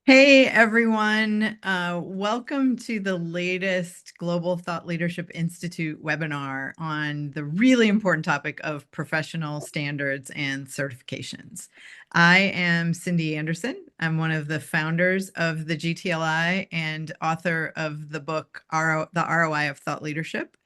Hey everyone, welcome to the latest Global Thought Leadership Institute webinar on the really important topic of professional standards and certifications. I am Cindy Anderson. I'm one of the founders of the GTLI and author of the book, The ROI of Thought Leadership.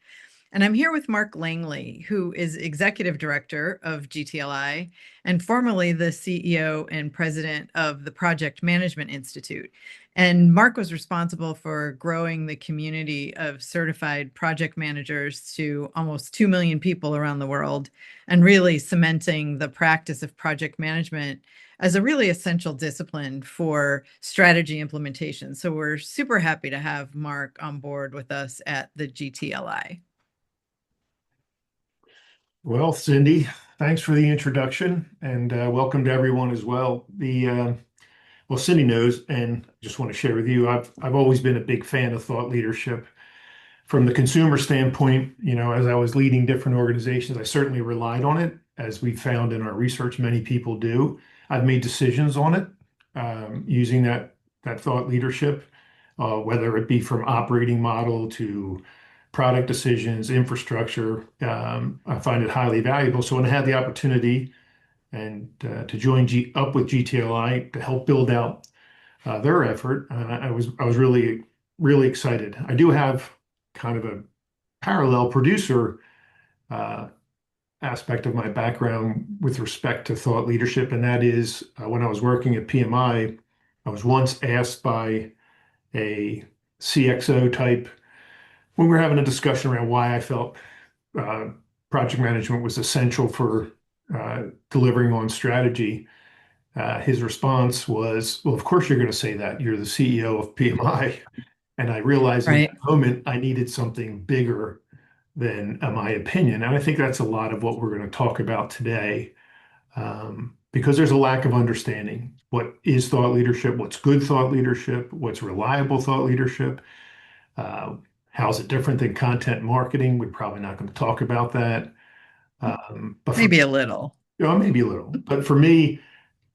And I'm here with Mark Langley, who is Executive Director of GTLI and formerly the CEO and President of the Project Management Institute. And Mark was responsible for growing the community of certified project managers to almost 2 million people around the world and really cementing the practice of project management as a really essential discipline for strategy implementation. So we're super happy to have Mark on board with us at the GTLI. Well, Cindy, thanks for the introduction and welcome to everyone as well. Well, Cindy knows, and just want to share with you, I've always been a big fan of thought leadership. From the consumer standpoint, as I was leading different organizations, I certainly relied on it, as we found in our research, many people do. I've made decisions on it using that thought leadership, whether it be from operating model to product decisions, infrastructure. I find it highly valuable. So when I had the opportunity and to join up with GTLI to help build out their effort, I was really excited. I do have kind of a parallel producer aspect of my background with respect to thought leadership, and that is when I was working at PMI, I was once asked by a CXO type when we were having a discussion around why I felt uh, project management was essential for delivering on strategy. His response was, "Well, of course you're going to say that. You're the CEO of PMI." And I realized in Right. that moment I needed something bigger than my opinion. And I think that's a lot of what we're going to talk about today, because there's a lack of understanding. What is thought leadership? What's good thought leadership? What's reliable thought leadership? Uh, how's it different than content marketing? We're probably not going to talk about that. But for Maybe a little. maybe a little. But for me,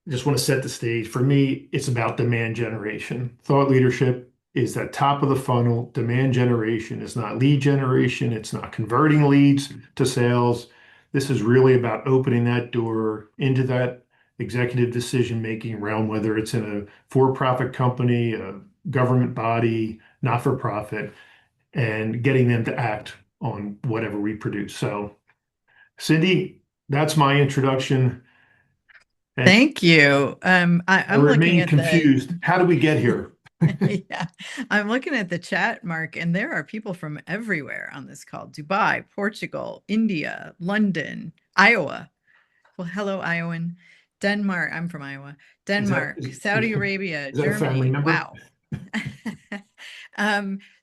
I just want to set the stage. For me, it's about demand generation. Thought leadership is that top of the funnel. Demand generation is not lead generation. It's not converting leads to sales. This is really about opening that door into that executive decision-making realm, whether it's in a for-profit company, a government body, not-for-profit, and getting them to act on whatever we produce. So, Cindy, that's my introduction. And Thank you. I I'm looking remain at the confused. How did we get here? yeah, I'm looking at the chat, Mark, and there are people from everywhere on this call: Dubai, Portugal, India, London, Iowa. Well, hello, Iowan. Denmark. I'm from Iowa. Is that Denmark, Saudi Arabia, is that a family Germany. member? Wow.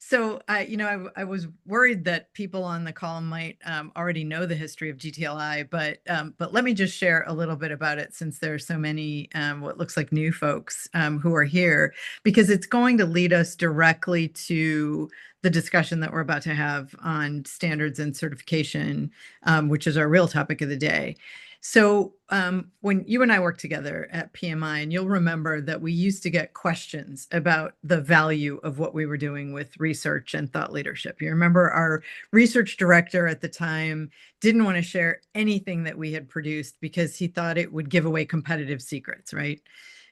So I was worried that people on the call might already know the history of GTLI, but let me just share a little bit about it since there are so many what looks like new folks who are here, because it's going to lead us directly to the discussion that we're about to have on standards and certification, which is our real topic of the day. So when you and I worked together at PMI, and you'll remember that we used to get questions about the value of what we were doing with research and thought leadership. You remember our research director at the time didn't want to share anything that we had produced because he thought it would give away competitive secrets, right?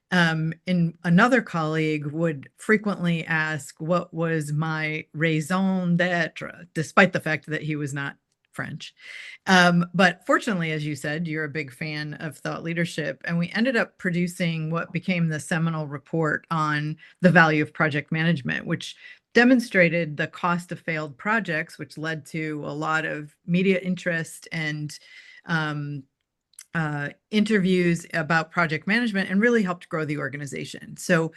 And another colleague would frequently ask what was my raison d'etre, despite the fact that he was not French. But fortunately, as you said, you're a big fan of thought leadership, and we ended up producing what became the seminal report on the value of project management, which demonstrated the cost of failed projects, which led to a lot of media interest and um, interviews about project management, and really helped grow the organization. So,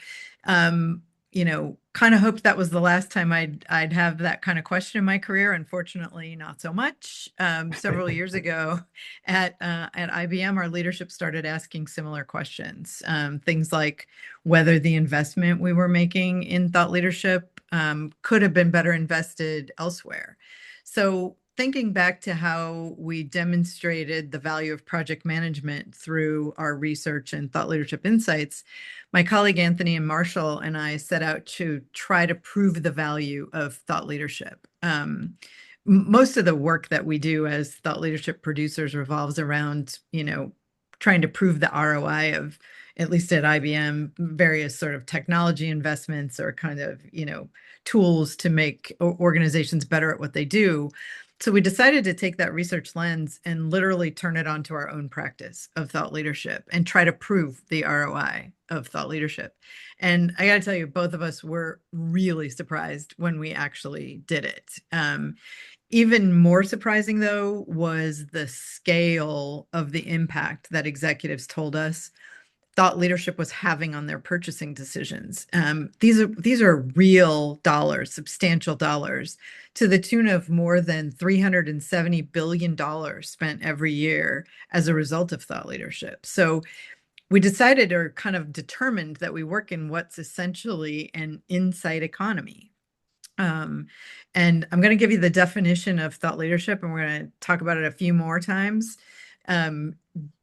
kind of hoped that was the last time I'd have that kind of question in my career. Unfortunately, not so much. Several years ago at IBM, our leadership started asking similar questions. Things like whether the investment we were making in thought leadership could have been better invested elsewhere. So thinking back to how we demonstrated the value of project management through our research and thought leadership insights, my colleague Anthony and Marshall and I set out to try to prove the value of thought leadership. Most of the work that we do as thought leadership producers revolves around, trying to prove the ROI of, at least at IBM, various sort of technology investments or kind of, tools to make organizations better at what they do. So we decided to take that research lens and literally turn it onto our own practice of thought leadership and try to prove the ROI of thought leadership. And I got to tell you, both of us were really surprised when we actually did it. Even more surprising, though, was the scale of the impact that executives told us thought leadership was having on their purchasing decisions. These are real dollars, substantial dollars, to the tune of more than $370 billion spent every year as a result of thought leadership. So we decided, or kind of determined, that we work in what's essentially an insight economy. And I'm going to give you the definition of thought leadership, and we're going to talk about it a few more times.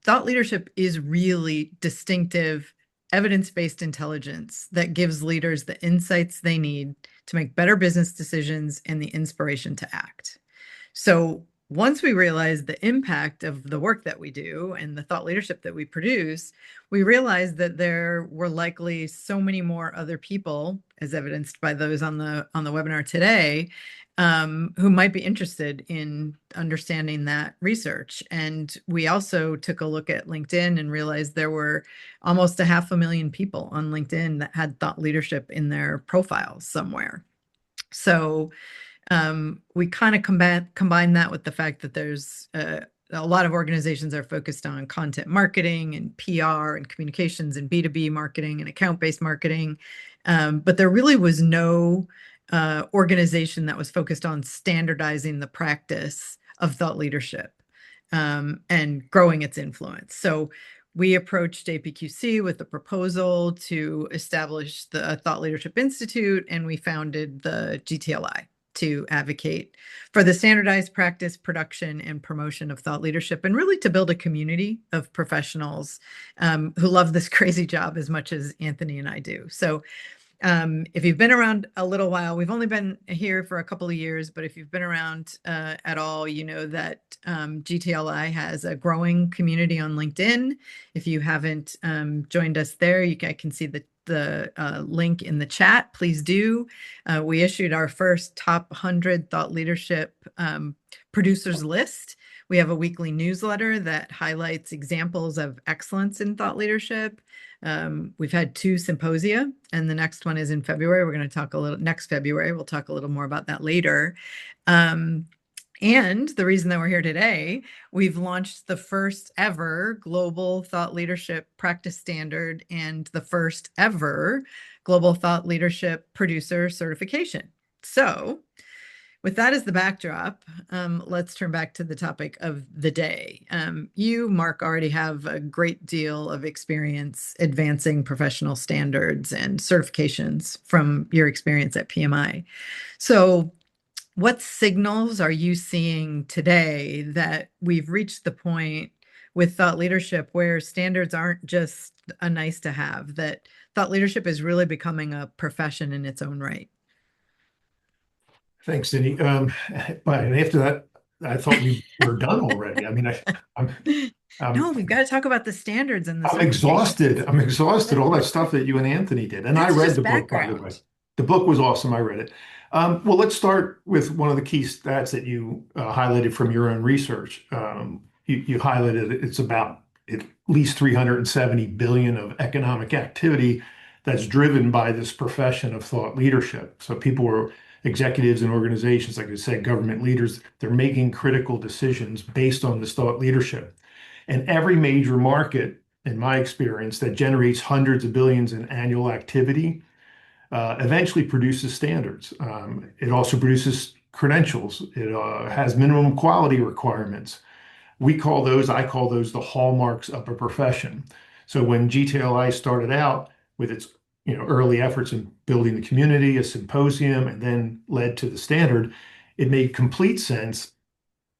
Thought leadership is really distinctive, evidence-based intelligence that gives leaders the insights they need to make better business decisions and the inspiration to act. So once we realized the impact of the work that we do and the thought leadership that we produce, we realized that there were likely so many more other people, as evidenced by those on the webinar today, who might be interested in understanding that research. And we also took a look at LinkedIn and realized there were almost 500,000 people on LinkedIn that had thought leadership in their profiles somewhere. So we kind of combine that with the fact that there's a lot of organizations are focused on content marketing and PR and communications and B2B marketing and account-based marketing. But there really was no organization that was focused on standardizing the practice of thought leadership and growing its influence. So we approached APQC with a proposal to establish the Thought Leadership Institute, and we founded the GTLI to advocate for the standardized practice, production, and promotion of thought leadership, and really to build a community of professionals who love this crazy job as much as Anthony and I do. So if you've been around a little while, we've only been here for a couple of years, but if you've been around at all, you know that GTLI has a growing community on LinkedIn. If you haven't joined us there, I can see the link in the chat. Please do. We issued our first top 100 thought leadership producers list. We have a weekly newsletter that highlights examples of excellence in thought leadership. We've had 2 symposia, and the next one is in February. We're going to talk next February. We'll talk a little more about that later. And the reason that we're here today, we've launched the first ever global thought leadership practice standard and the first ever global thought leadership producer certification. So with that as the backdrop, let's turn back to the topic of the day. You, Mark, already have a great deal of experience advancing professional standards and certifications from your experience at PMI. So what signals are you seeing today that we've reached the point with thought leadership where standards aren't just a nice to have, that thought leadership is really becoming a profession in its own right? Thanks, Cindy. But after that, I thought we were done already. I mean, No, we've got to talk about the standards and the I'm certifications. exhausted. I'm exhausted. All that stuff that you and Anthony did. And I That's read just the book, by the way. background. The book was awesome. I read it. Well, let's start with one of the key stats that you highlighted from your own research. You highlighted it's about at least 370 billion of economic activity that's driven by this profession of thought leadership. So people are executives and organizations, like I said, government leaders, they're making critical decisions based on this thought leadership. And every major market, in my experience, that generates hundreds of billions in annual activity eventually produces standards. It also produces credentials. It has minimum quality requirements. I call those the hallmarks of a profession. So when GTLI started out with its early efforts in building the community, a symposium, and then led to the standard, it made complete sense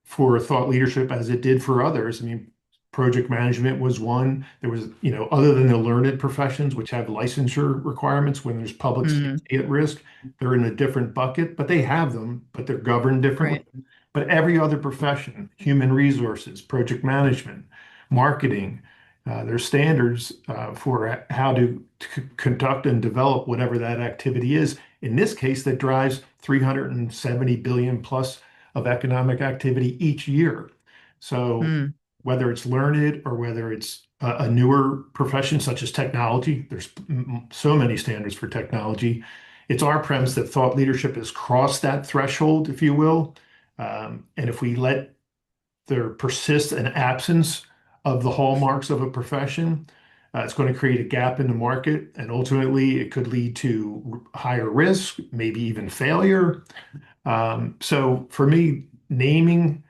for thought leadership as it did for others. I mean, project management was one. There was, other than the learned professions, which have licensure requirements when there's public Mm, safety at risk, they're in a different bucket, but they have them, but they're governed differently. right. But every other profession, human resources, project management, marketing, there's standards for how to conduct and develop whatever that activity is. In this case, that drives 370 billion plus of economic activity each year. So Mm, whether it's learned or whether it's a newer profession such as technology, there's so many standards for technology. It's our premise that thought leadership has crossed that threshold, if you will. And if we let there persist an absence of the hallmarks of a profession, it's going to create a gap in the market, and ultimately it could lead to higher risk, maybe even failure. So for me, naming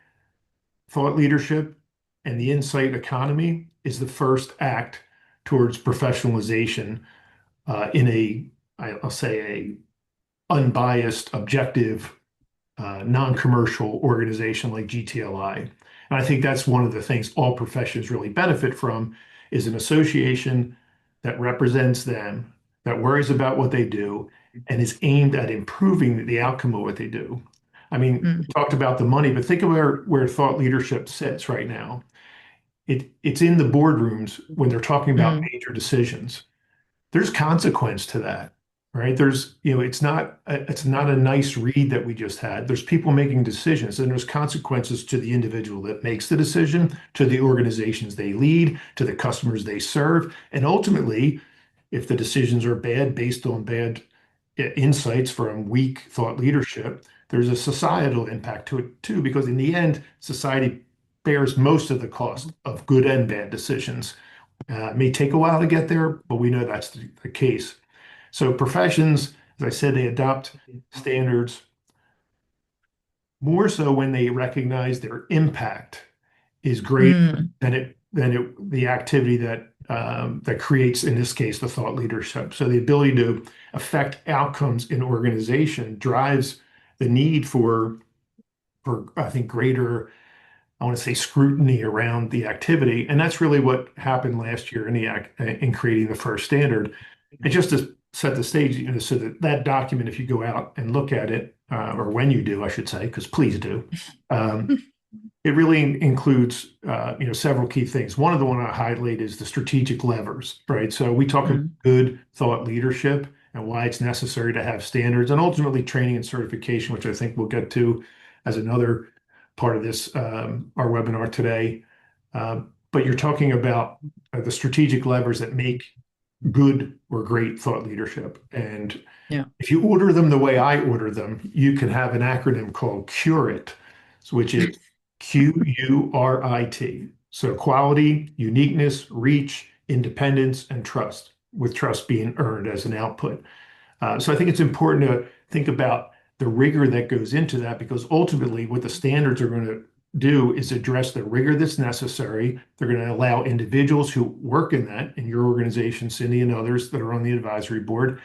thought leadership and the insight economy is the first act towards professionalization in I'll say, a unbiased, objective, non-commercial organization like GTLI. And I think that's one of the things all professions really benefit from is an association that represents them, that worries about what they do, and is aimed at improving the outcome of what they do. I mean, we mm, talked about the money, but think of where thought leadership sits right now. It's in the boardrooms when they're talking about mm, major decisions. There's consequence to that, right? It's not a nice read that we just had. There's people making decisions, and there's consequences to the individual that makes the decision, to the organizations they lead, to the customers they serve, and ultimately, if the decisions are bad based on bad insights from weak thought leadership, there's a societal impact to it too, because in the end, society bears most of the cost of good and bad decisions. It may take a while to get there, but we know that's the case. So professions, as I said, they adopt standards more so when they recognize their impact is greater mm, than the activity that creates, in this case, the thought leadership. So the ability to affect outcomes in organization drives the need for I think greater, I want to say, scrutiny around the activity. And that's really what happened last year in creating the first standard. And just to set the stage, so that that document, if you go out and look at it, or when you do, I should say, because please do, um, it really includes, several key things. One of the one I highlight is the strategic levers, right? So we talk about mm, good thought leadership and why it's necessary to have standards and ultimately training and certification, which I think we'll get to as another part of this, our webinar today. But you're talking about the strategic levers that make good or great thought leadership. And yeah. if you order them the way I order them, you can have an acronym called CURIT, which is QURIT. So quality, uniqueness, reach, independence, and trust, with trust being earned as an output. So I think it's important to think about the rigor that goes into that, because ultimately what the standards are going to do is address the rigor that's necessary. They're going to allow individuals who work in that, in your organization, Cindy, and others that are on the advisory board,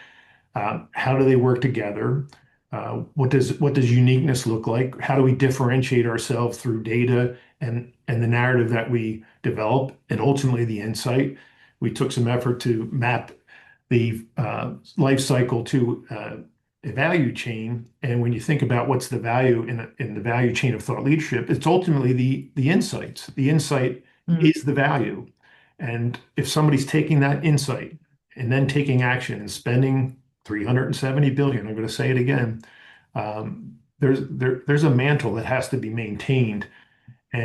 how do they work together? What does uniqueness look like? How do we differentiate ourselves through data and the narrative that we develop, and ultimately the insight? We took some effort to map the life cycle to a value chain. And when you think about what's the value in the value chain of thought leadership, it's ultimately the insights. The insight Mm, is the value. And if somebody's taking that insight and then taking action and spending 370 billion, I'm going to say it again, there's a mantle that has to be maintained.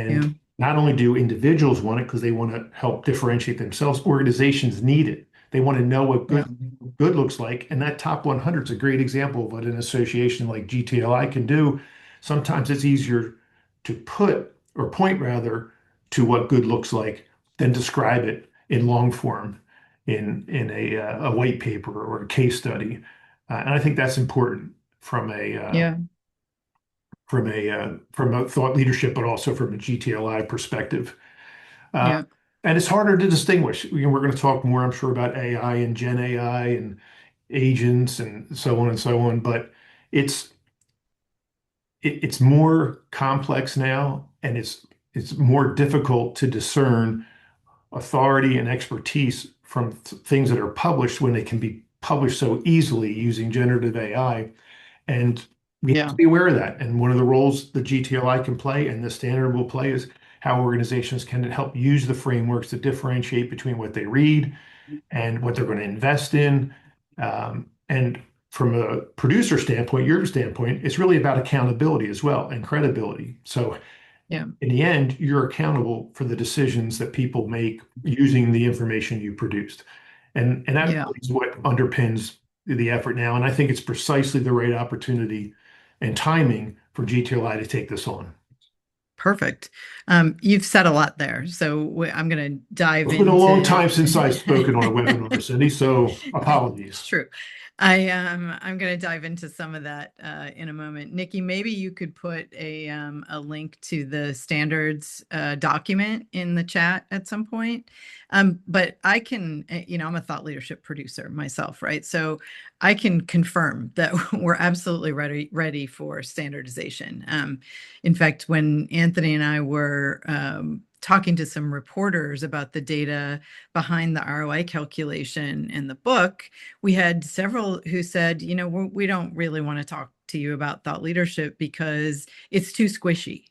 yeah. And not only do individuals want it because they want to help differentiate themselves, organizations need it. They want to know what Yeah. good looks like. And that top 100 is a great example of what an association like GTLI can do. Sometimes it's easier to put or point rather to what good looks like than describe it in long form in a white paper or a case study. And I think that's important from Yeah. from a thought leadership, but also from a GTLI perspective. Uh, Yeah. and it's harder to distinguish. We're going to talk more, I'm sure, about AI and Gen AI and agents and so on and so on. But it's it's more complex now, and it's more difficult to discern authority and expertise from things that are published when they can be published so easily using generative AI. And we have to Yeah. be aware of that. And one of the roles the GTLI can play and the standard will play is how organizations can help use the frameworks to differentiate between what they read and what they're going to invest in. And from a producer standpoint, your standpoint, it's really about accountability as well and credibility. So Yeah. in the end, you're accountable for the decisions that people make using the information you produced. And that Yeah. is what underpins the effort now. And I think it's precisely the right opportunity and timing for GTLI to take this on. Perfect. You've said a lot there, so I'm going to dive It's been a long into. time since I've spoken on a webinar, Cindy, so It's apologies. true. I'm going to dive into some of that in a moment. Nikki, maybe you could put a link to the standards document in the chat at some point. But I can, I'm a thought leadership producer myself, right? So I can confirm that we're absolutely ready for standardization. In fact, when Anthony and I were talking to some reporters about the data behind the ROI calculation in the book, we had several who said, we don't really want to talk to you about thought leadership because it's too squishy.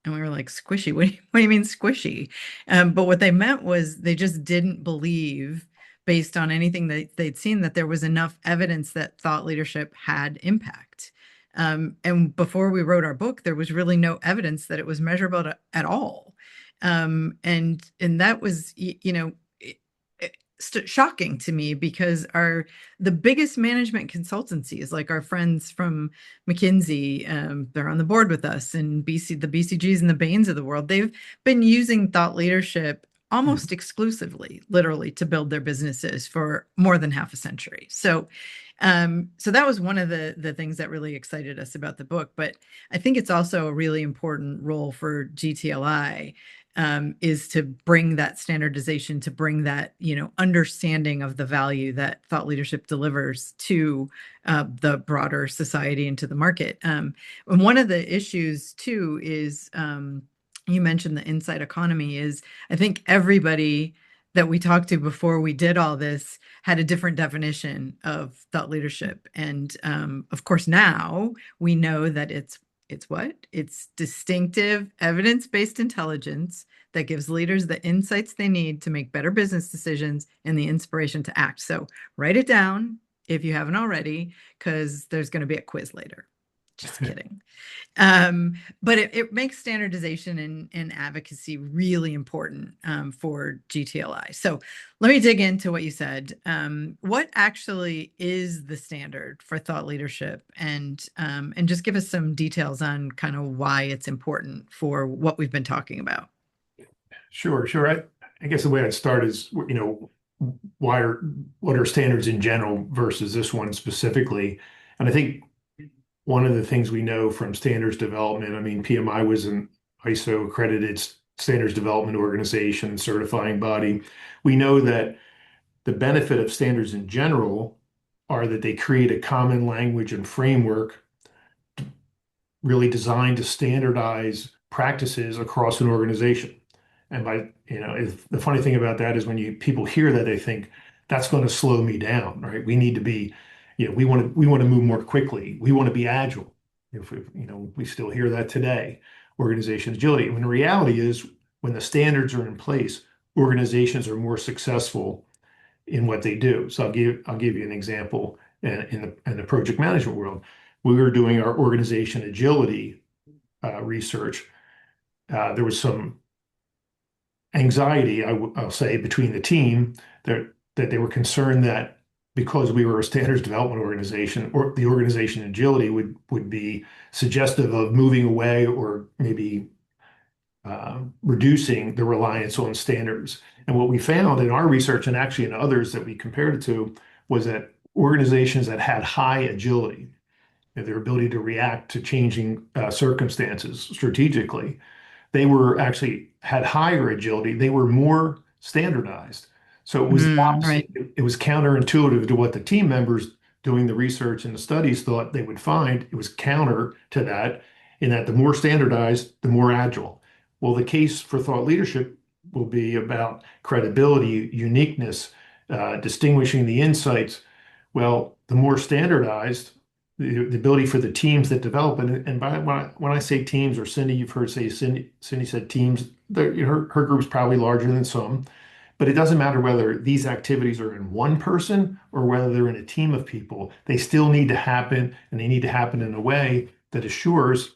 And we were like, squishy? What do you mean squishy? But what they meant was they just didn't believe, based on anything that they'd seen, that there was enough evidence that thought leadership had impact. And before we wrote our book, there was really no evidence that it was measurable at all. And that was, shocking to me because the biggest management consultancies, like our friends from McKinsey, they're on the board with us, and the BCGs and the Bains of the world, they've been using thought leadership almost exclusively, literally, to build their businesses for more than half a century. So that was one of the things that really excited us about the book. But I think it's also a really important role for GTLI, is to bring that standardization, to bring that, understanding of the value that thought leadership delivers to the broader society and to the market. And one of the issues too is, you mentioned the insight economy. Is I think everybody that we talked to before we did all this had a different definition of thought leadership. And of course, now we know that it's what? It's distinctive, evidence-based intelligence that gives leaders the insights they need to make better business decisions and the inspiration to act. So write it down if you haven't already, because there's going to be a quiz later. Just kidding. But it makes standardization and advocacy really important for GTLI. So let me dig into what you said. What actually is the standard for thought leadership, and just give us some details on kind of why it's important for what we've been talking about. Sure, sure. I guess the way I'd start is, what are standards in general versus this one specifically? And I think one of the things we know from standards development, I mean, PMI was an ISO accredited standards development organization, certifying body. We know that the benefit of standards in general are that they create a common language and framework really designed to standardize practices across an organization. And the funny thing about that is when people hear that, they think that's going to slow me down, right? We need to be, we want to move more quickly. We want to be agile. If we still hear that today, organization agility. When the reality is, when the standards are in place, organizations are more successful in what they do. So I'll give you an example in the project management world. We were doing our organization agility research. There was some anxiety, I'll say, between the team that they were concerned that because we were a standards development organization, or the organization agility would be suggestive of moving away or maybe reducing the reliance on standards. And what we found in our research, and actually in others that we compared it to, was that organizations that had high agility, their ability to react to changing circumstances strategically, they were actually had higher agility. They were more standardized. So it was the opposite. Right. It was counterintuitive to what the team members doing the research and the studies thought they would find. It was counter to that, in that the more standardized, the more agile. Well, the case for thought leadership will be about credibility, uniqueness, distinguishing the insights. Well, the more standardized, the ability for the teams that develop it, and when I say teams, or Cindy, you've heard say Cindy said teams, her group's probably larger than some, but it doesn't matter whether these activities are in one person or whether they're in a team of people. They still need to happen, and they need to happen in a way that assures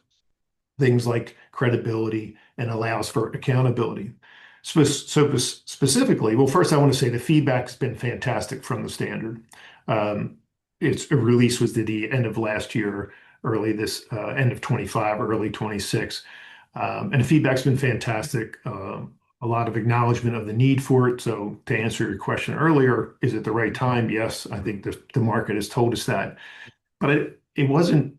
things like credibility and allows for accountability. Specifically, well, first I want to say the feedback's been fantastic from the standard. Um, its release was at the end of last year, early this end of 25, early 26. And the feedback's been fantastic. A lot of acknowledgement of the need for it. So to answer your question earlier, is it the right time? Yes, I think the market has told us that. But it wasn't,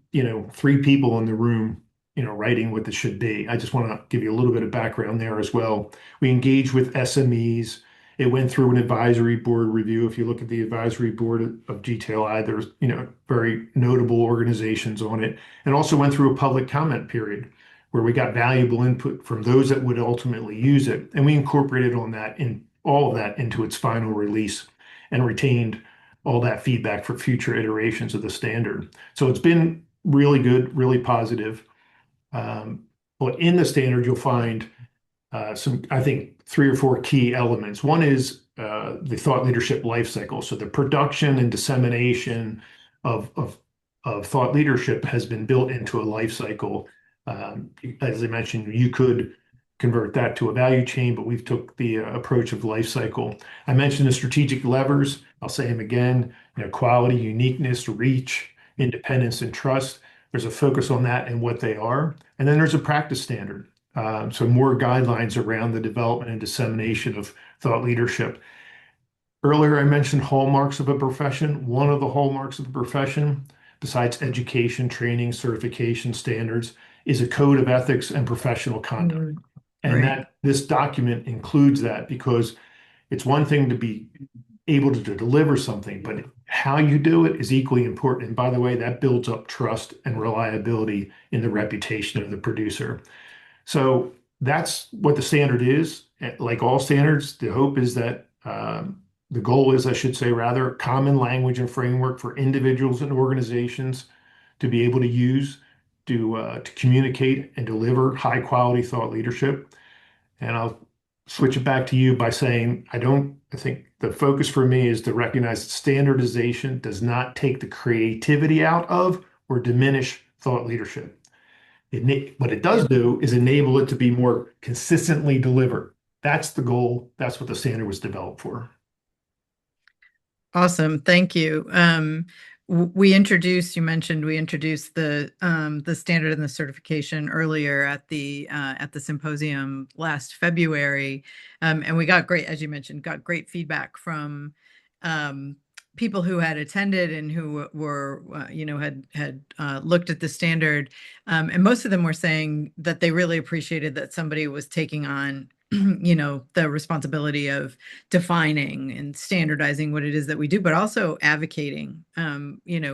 three people in the room, writing what this should be. I just want to give you a little bit of background there as well. We engaged with SMEs. It went through an advisory board review. If you look at the advisory board of GTLI, there's, very notable organizations on it, and also went through a public comment period where we got valuable input from those that would ultimately use it. And we incorporated all of that into its final release and retained all that feedback for future iterations of the standard. So it's been really good, really positive. But in the standard, you'll find some, I think, three or four key elements. One is the thought leadership life cycle. So the production and dissemination of, of, of thought leadership has been built into a life cycle. As I mentioned, you could convert that to a value chain, but we've took the approach of life cycle. I mentioned the strategic levers. I'll say them again, quality, uniqueness, reach, independence, and trust. There's a focus on that and what they are. And then there's a practice standard. So more guidelines around the development and dissemination of thought leadership. Earlier, I mentioned hallmarks of a profession. One of the hallmarks of the profession, besides education, training, certification standards, is a code of ethics and professional conduct. Mm, And right. that this document includes that because it's one thing to be able to deliver something, but how you do it is equally important. And by the way, that builds up trust and reliability in the reputation of the producer. So that's what the standard is. Like all standards, the hope is that the goal is, I should say, rather, common language and framework for individuals and organizations to be able to use to communicate and deliver high quality thought leadership. And I'll switch it back to you by saying, I think the focus for me is to recognize that standardization does not take the creativity out of or diminish thought leadership. What it does do is enable it to be more consistently delivered. That's the goal. That's what the standard was developed for. Awesome. Thank you. You mentioned we introduced the standard and the certification earlier at the symposium last February. And we got great, as you mentioned, got great feedback from people who had attended and who were, had looked at the standard. And most of them were saying that they really appreciated that somebody was taking on the responsibility of defining and standardizing what it is that we do, but also advocating,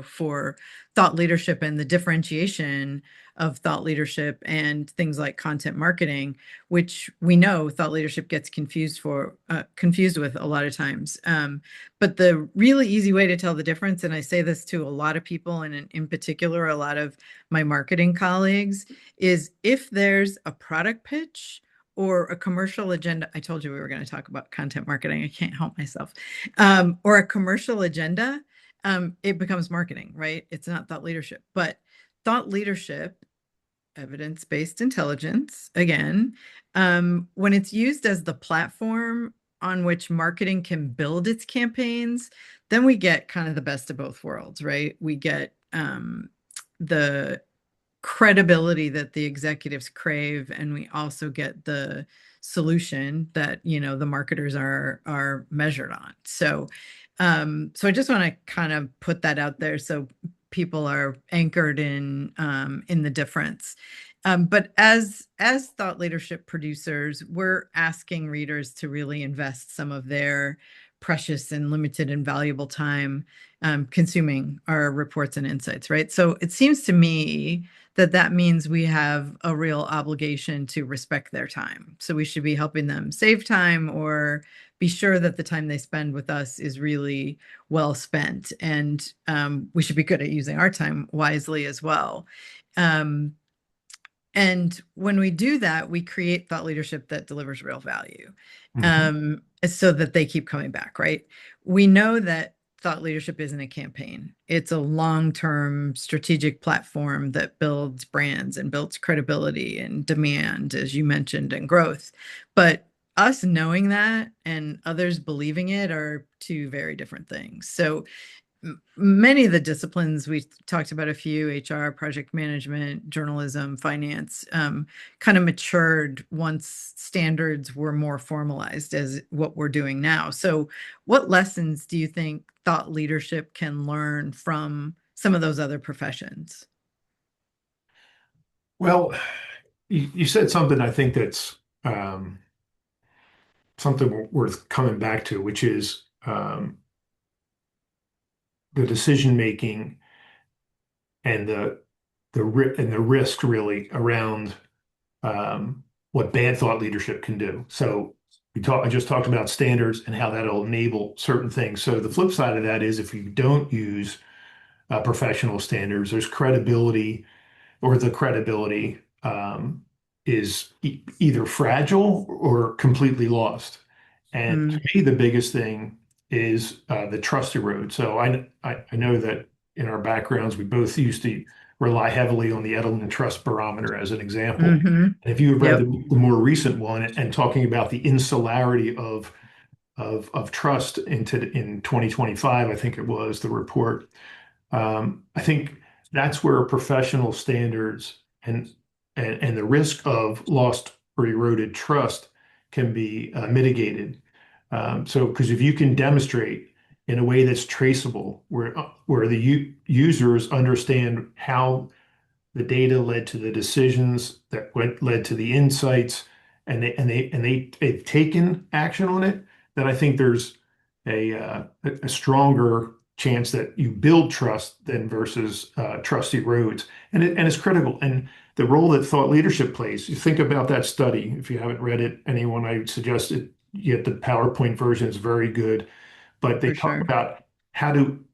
for thought leadership and the differentiation of thought leadership and things like content marketing, which we know thought leadership gets confused with a lot of times. But the really easy way to tell the difference, and I say this to a lot of people, and in particular, a lot of my marketing colleagues, is if there's a product pitch or a commercial agenda. I told you we were going to talk about content marketing. I can't help myself. Or a commercial agenda, it becomes marketing, right? It's not thought leadership. But thought leadership, evidence-based intelligence, again, when it's used as the platform on which marketing can build its campaigns, then we get kind of the best of both worlds, right? We get the credibility that the executives crave, and we also get the solution that the marketers are measured on. So I just want to kind of put that out there so people are anchored in the difference. But as thought leadership producers, we're asking readers to really invest some of their precious and limited and valuable time consuming our reports and insights, right? So it seems to me that that means we have a real obligation to respect their time. So we should be helping them save time or be sure that the time they spend with us is really well spent. And we should be good at using our time wisely as well. Um, and when we do that, we create thought leadership that delivers real value, Mhm. so that they keep coming back, right? We know that thought leadership isn't a campaign. It's a long-term strategic platform that builds brands and builds credibility and demand, as you mentioned, and growth. But us knowing that and others believing it are two very different things. So many of the disciplines we talked about, a few, HR, project management, journalism, finance, kind of matured once standards were more formalized as what we're doing now. So what lessons do you think thought leadership can learn from some of those other professions? Well, you said something I think that's um, something worth coming back to, which is the decision making and the risk really around what bad thought leadership can do. So I just talked about standards and how that'll enable certain things. So the flip side of that is if you don't use professional standards, there's credibility or the credibility is either fragile or completely lost. And to Mm, me, the biggest thing is the trust erode. So I know that in our backgrounds, we both used to rely heavily on the Edelman Trust Barometer as an example. hmm. And if you have read Yep, the more recent one and talking about the insularity of trust in 2025, I think it was the report. I think that's where professional standards and the risk of lost or eroded trust can be mitigated. So, because if you can demonstrate in a way that's traceable, where the users understand how the data led to the decisions that led to the insights, they've taken action on it, then I think there's a stronger chance that you build trust than versus trust erodes, and it's critical. And the role that thought leadership plays. You think about that study. If you haven't read it, anyone I would suggest it. Yet the PowerPoint version is very good, but they for talk sure. about how do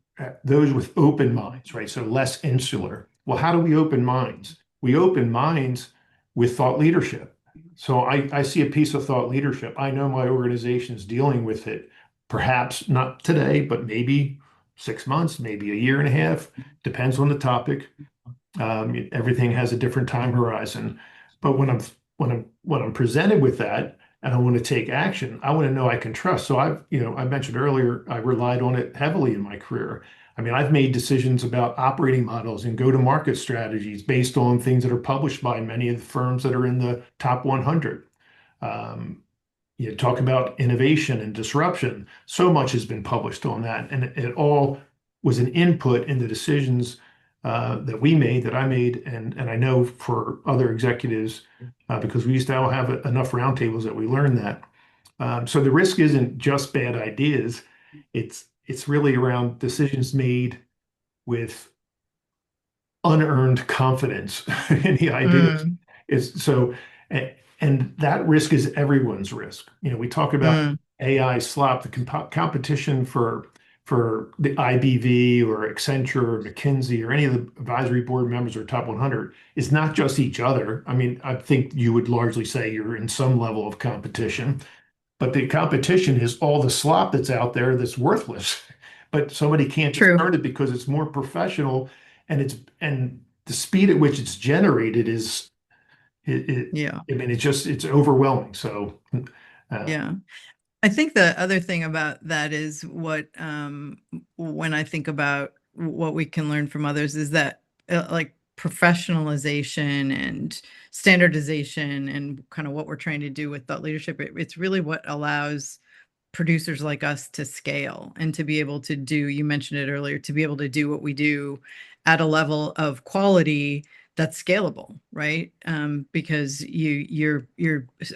those with open minds, right? So less insular. Well, how do we open minds? We open minds with thought leadership. So I see a piece of thought leadership. I know my organization is dealing with it, perhaps not today, but maybe 6 months, maybe a year and a half, depends on the topic. Everything has a different time horizon. But when I'm presented with that and I want to take action, I want to know I can trust. So I mentioned earlier, I relied on it heavily in my career. I mean, I've made decisions about operating models and go-to-market strategies based on things that are published by many of the firms that are in the top 100. Um, you talk about innovation and disruption. So much has been published on that, and it all was an input in the decisions that we made, that I made, and I know for other executives because we used to all have enough roundtables that we learned that. So the risk isn't just bad ideas; it's really around decisions made with unearned confidence in the ideas. Mm, Is so, and that risk is everyone's risk. We talk about mm, AI slop, the competition for the IBV or Accenture or McKinsey or any of the advisory board members or top 100 is not just each other. I mean, I think you would largely say you're in some level of competition, but the competition is all the slop that's out there that's worthless. But somebody can't true. discern it because it's more professional, and the speed at which it's generated is it. Yeah. I mean, it's overwhelming. So, Yeah. I think the other thing about that is when I think about what we can learn from others is that like professionalization and standardization and kind of what we're trying to do with thought leadership, it's really what allows producers like us to scale and to be able to do, you mentioned it earlier, to be able to do what we do at a level of quality that's scalable, right? Because you're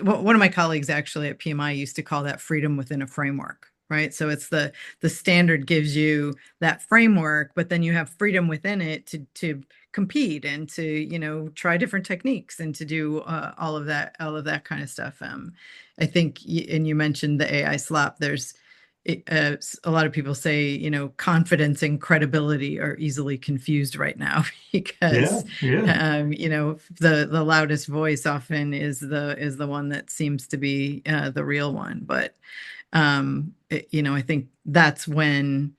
one of my colleagues actually at PMI used to call that freedom within a framework, right? So it's the standard gives you that framework, but then you have freedom within it to compete and to, try different techniques and to do all of that kind of stuff. I think, and you mentioned the AI slop. There's a lot of people say, confidence and credibility are easily confused right now Yeah, because, yeah, the loudest voice often is the one that seems to be the real one. But I think that's when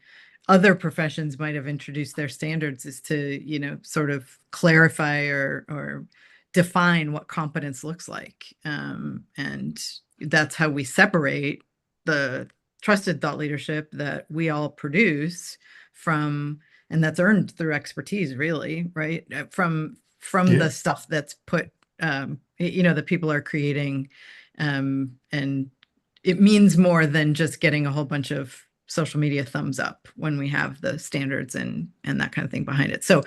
other professions might have introduced their standards, is to, sort of clarify or define what competence looks like. And that's how we separate the trusted thought leadership that we all produce from, and that's earned through expertise, really, right? From yeah. the stuff that's put, that people are creating. And it means more than just getting a whole bunch of social media thumbs up when we have the standards and that kind of thing behind it. So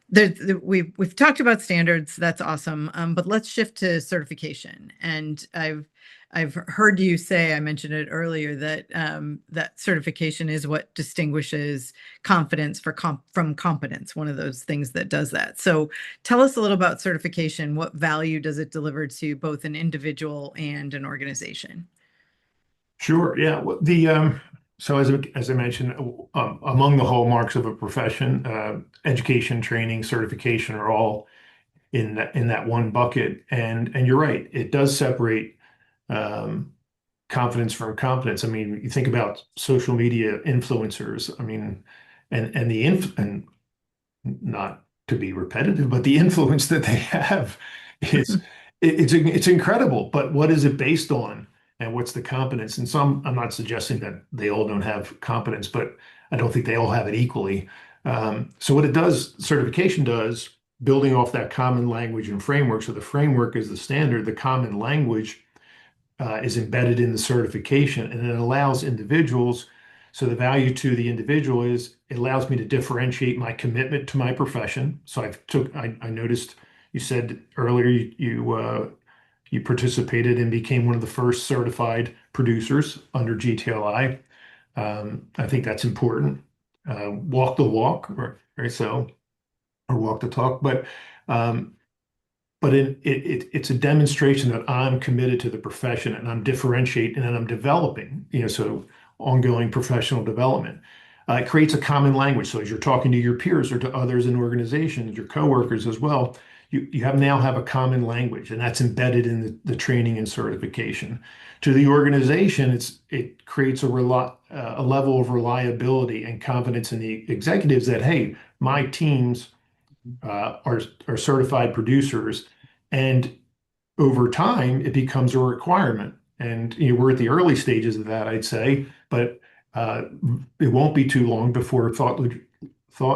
we've talked about standards. That's awesome. But let's shift to certification. And I've heard you say, I mentioned it earlier, that that certification is what distinguishes confidence from competence. One of those things that does that. So tell us a little about certification. What value does it deliver to both an individual and an organization? Sure. Yeah. Well, so as I mentioned, among the hallmarks of a profession, education, training, certification are all in that one bucket. And you're right, it does separate um, confidence from competence. I mean, you think about social media influencers. I mean, and not to be repetitive, but the influence that they have is it's incredible. But what is it based on, and what's the competence? And some, I'm not suggesting that they all don't have competence, but I don't think they all have it equally. So what it does, certification does, building off that common language and framework. So the framework is the standard, the common language is embedded in the certification, and it allows individuals. So the value to the individual is it allows me to differentiate my commitment to my profession. So I noticed you said earlier you participated and became one of the first certified producers under GTLI. I think that's important. Walk the walk, right? So, or walk the talk, um, but it's a demonstration that I'm committed to the profession and I'm differentiating and I'm developing, so ongoing professional development. It creates a common language. So as you're talking to your peers or to others in organizations, your coworkers as well, you now have a common language, and that's embedded in the training and certification. To the organization, it creates a level of reliability and confidence in the executives that, hey, my teams are certified producers, and over time it becomes a requirement. And we're at the early stages of that, I'd say, but uh, it won't be too long before thought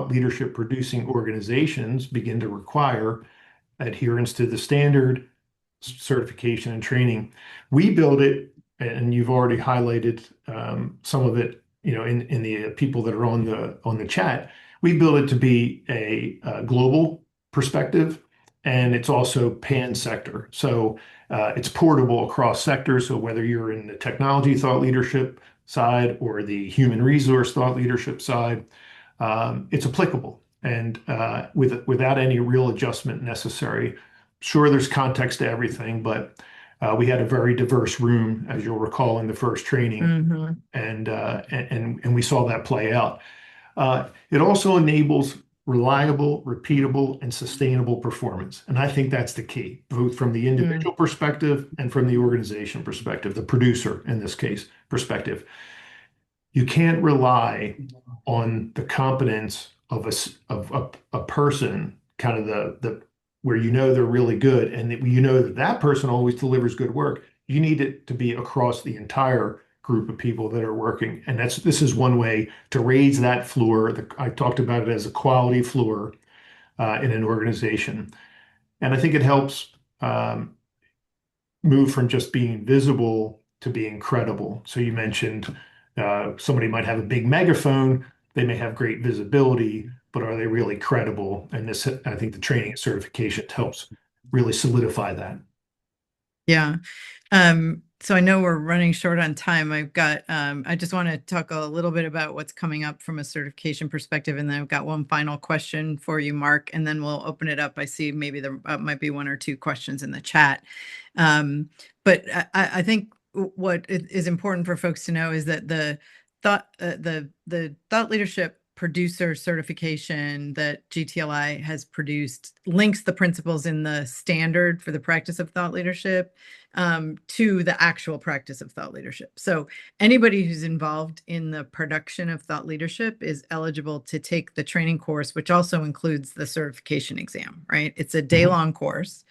leadership producing organizations begin to require adherence to the standard, certification, and training. We build it, and you've already highlighted some of it, in the people that are on the chat. We build it to be a global perspective, and it's also pan sector. So it's portable across sectors. So whether you're in the technology thought leadership side or the human resource thought leadership side, it's applicable, and without any real adjustment necessary. Sure, there's context to everything, but we had a very diverse room, as you'll recall, in the first training, Hmm. and we saw that play out. It also enables reliable, repeatable, and sustainable performance, and I think that's the key, both from the individual perspective and from the organization perspective, the producer in this case perspective. You can't rely on the competence of a person, kind of the where they're really good, and that that person always delivers good work. You need it to be across the entire group of people that are working, and this is one way to raise that floor. I talked about it as a quality floor in an organization, and I think it helps move from just being visible to being credible. So you mentioned somebody might have a big megaphone, they may have great visibility, but are they really credible? And I think the training and certification helps really solidify that. Yeah. So I know we're running short on time. I just want to talk a little bit about what's coming up from a certification perspective, and then I've got one final question for you, Mark, and then we'll open it up. I see maybe there might be one or two questions in the chat. Um, but I think what is important for folks to know is that the thought leadership producer certification that GTLI has produced links the principles in the standard for the practice of thought leadership to the actual practice of thought leadership. So anybody who's involved in the production of thought leadership is eligible to take the training course, which also includes the certification exam, right? It's a day-long course.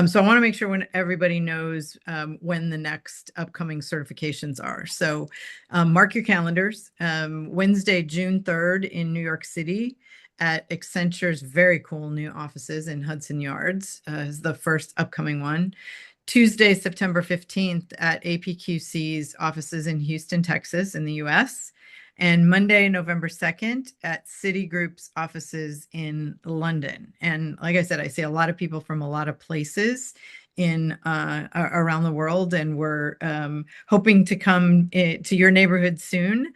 So I want to make sure when everybody knows when the next upcoming certifications are. So mark your calendars. Wednesday, June 3rd in New York City at Accenture's very cool new offices in Hudson Yards is the first upcoming one. Tuesday, September 15th at APQC's offices in Houston, Texas in the US. And Monday, November 2nd at Citigroup's offices in London. And like I said, I see a lot of people from a lot of places in around the world, and we're hoping to come to your neighborhood soon.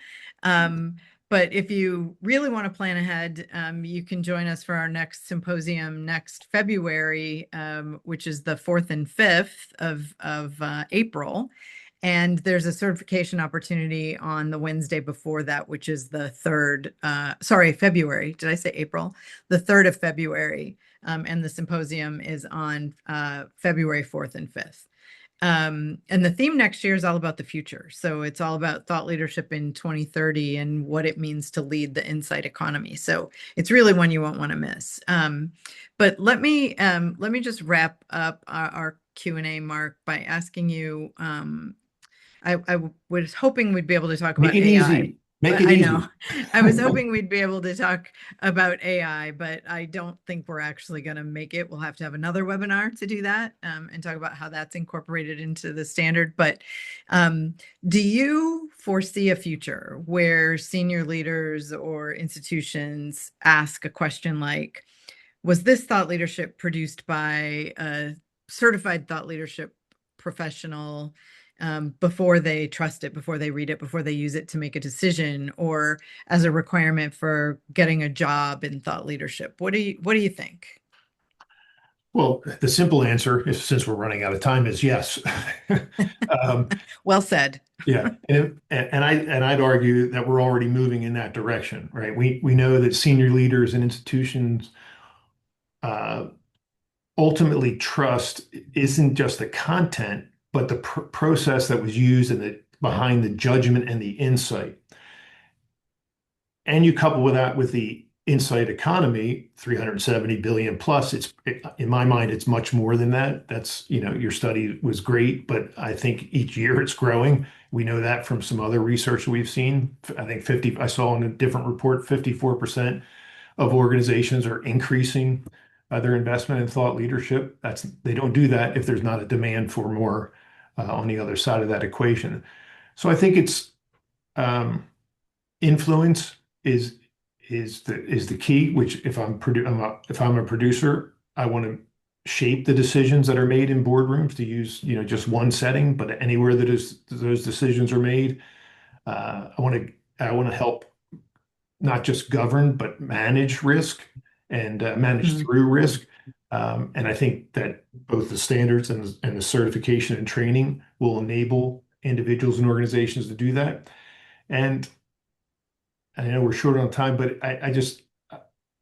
But if you really want to plan ahead, you can join us for our next symposium next February, which is the 4th and 5th of April. And there's a certification opportunity on the Wednesday before that, which is the 3rd, February. Did I say April? The 3rd of February. And the symposium is on February 4th and 5th. And the theme next year is all about the future. So it's all about thought leadership in 2030 and what it means to lead the insight economy. So it's really one you won't want to miss. But let me just wrap up our Q&A, Mark, by asking you, I was hoping we'd be able to talk Make about it AI. easy. Make it I easy. know. I was hoping we'd be able to talk about AI, but I don't think we're actually going to make it. We'll have to have another webinar to do that and talk about how that's incorporated into the standard. But do you foresee a future where senior leaders or institutions ask a question like, was this thought leadership produced by a certified thought leadership professional before they trust it, before they read it, before they use it to make a decision, or as a requirement for getting a job in thought leadership? What do you think? Well, the simple answer is, since we're running out of time, is yes. Um, Well said. yeah, and I'd argue that we're already moving in that direction, right? We know that senior leaders and institutions uh, ultimately trust isn't just the content, but the process that was used and behind the judgment and the insight. And you couple with that with the insight economy, 370 billion plus, in my mind, it's much more than that. That's, your study was great, but I think each year it's growing. We know that from some other research we've seen. I think I saw in a different report, 54% of organizations are increasing their investment in thought leadership. They don't do that if there's not a demand for more on the other side of that equation. So I think it's influence is the key. Which if if I'm a producer, I want to shape the decisions that are made in boardrooms, to use just one setting, but anywhere that those decisions are made, I want to help not just govern, but manage risk and manage Mm, through risk. And I think that both the standards and the certification and training will enable individuals and organizations to do that. And I know we're short on time, but I just,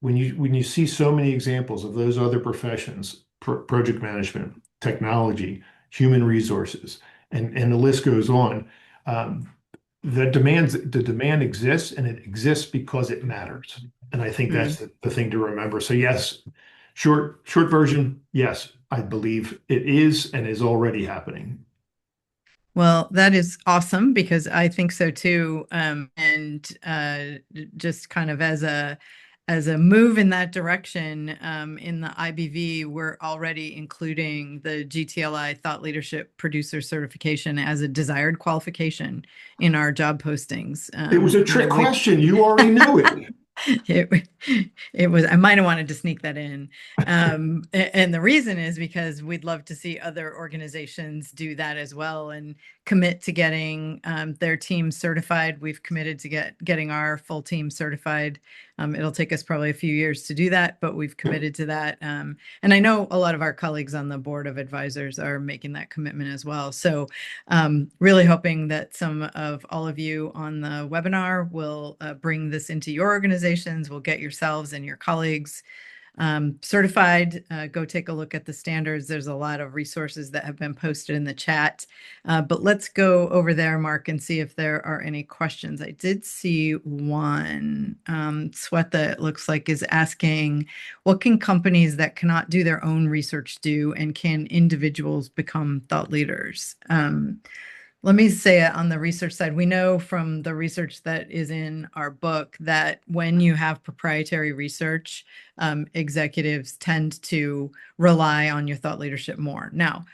when you see so many examples of those other professions, project management, technology, human resources, and the list goes on, the demand exists, and it exists because it matters. And I think mm. that's the thing to remember. So yes, short version, yes, I believe it is and is already happening. Well, that is awesome because I think so too. And just kind of as a move in that direction, in the IBV, we're already including the GTLI Thought Leadership Producer Certification as a desired qualification in our job postings. It was a trick question. You already knew it. It, it was, I might have wanted to sneak that in. And the reason is because we'd love to see other organizations do that as well and commit to getting their team certified. We've committed to getting our full team certified. It'll take us probably a few years to do that, but we've committed to that. And I know a lot of our colleagues on the board of advisors are making that commitment as well. So really hoping that some of all of you on the webinar will bring this into your organizations, will get yourselves and your colleagues certified. Go take a look at the standards. There's a lot of resources that have been posted in the chat. But let's go over there, Mark, and see if there are any questions. I did see one. Sweta, it looks like, is asking, what can companies that cannot do their own research do, and can individuals become thought leaders? Let me say it on the research side. We know from the research that is in our book that when you have proprietary research, executives tend to rely on your thought leadership more. Now,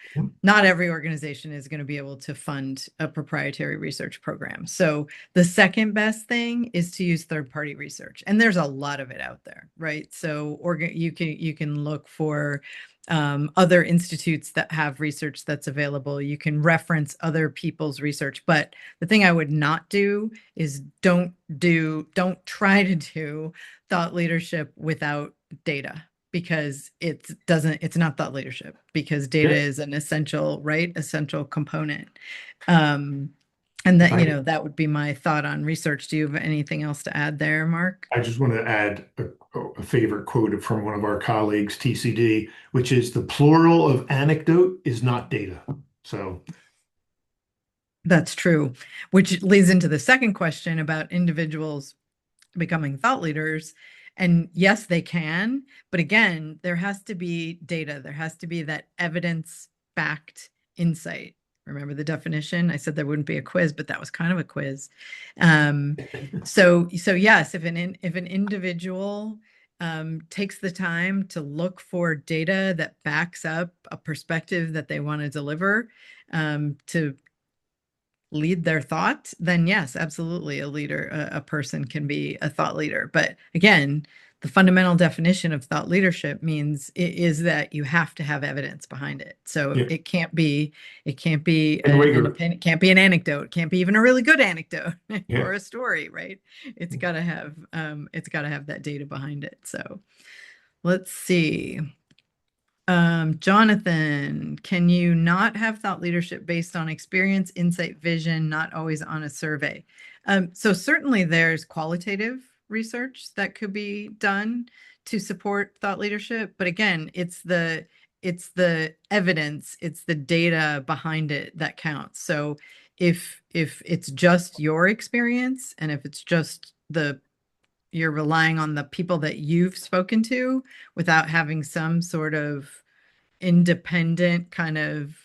not every organization is going to be able to fund a proprietary research program. So the second best thing is to use third-party research, and there's a lot of it out there, right? So you can look for other institutes that have research that's available. You can reference other people's research, but the thing I would not do is don't try to do thought leadership without data, because it's not thought leadership, because data is an essential component. And that, that would be my thought on research. Do you have anything else to add there, Mark? I just want to add a favorite quote from one of our colleagues, TCD, which is, the plural of anecdote is not data. So that's true, which leads into the second question about individuals becoming thought leaders. And yes, they can, but again, there has to be data. There has to be that evidence-backed insight. Remember the definition? I said there wouldn't be a quiz, but that was kind of a quiz. So yes, if an individual takes the time to look for data that backs up a perspective that they want to deliver, to lead their thought, then yes, absolutely, a person can be a thought leader. But again, the fundamental definition of thought leadership is that you have to have evidence behind it. So it can't be an opinion, can't be an anecdote, it can't be even a really good anecdote or a story, right? It's got to have that data behind it. So let's see. Jonathan, can you not have thought leadership based on experience, insight, vision, not always on a survey? So certainly there's qualitative research that could be done to support thought leadership. But again, it's the evidence, it's the data behind it that counts. So if it's just your experience, and if it's just you're relying on the people that you've spoken to without having some sort of independent kind of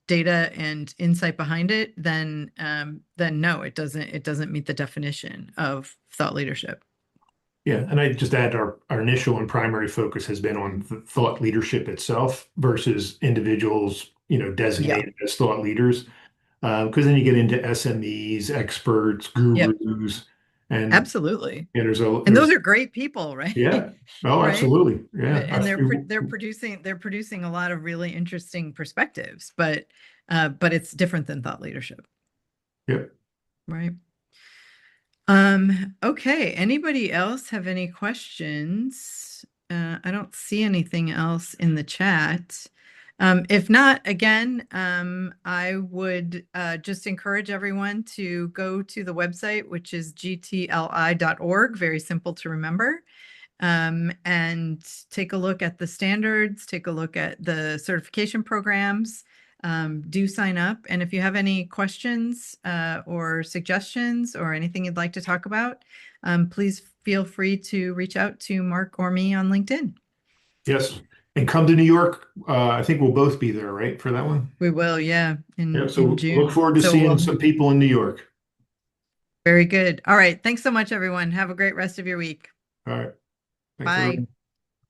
data and insight behind it, then no, it doesn't meet the definition of thought leadership. Yeah, and I just add our initial and primary focus has been on the thought leadership itself versus individuals, designated as thought leaders. Because then you get into SMEs, experts, gurus, and absolutely. And those are great people, right? Yeah. Oh, right? Absolutely. Yeah. And they're producing a lot of really interesting perspectives, but it's different than thought leadership. Yep. Right. Okay. Anybody else have any questions? I don't see anything else in the chat. If not, again, I would just encourage everyone to go to the website, which is gtli.org, very simple to remember, and take a look at the standards, take a look at the certification programs, do sign up. And if you have any questions or suggestions or anything you'd like to talk about, please feel free to reach out to Mark or me on LinkedIn. Yes. And come to New York. I think we'll both be there, right, for that one? We will, yeah, in June. Look forward to seeing some people in New York. Very good. All right. Thanks so much, everyone. Have a great rest of your week. All right. Bye.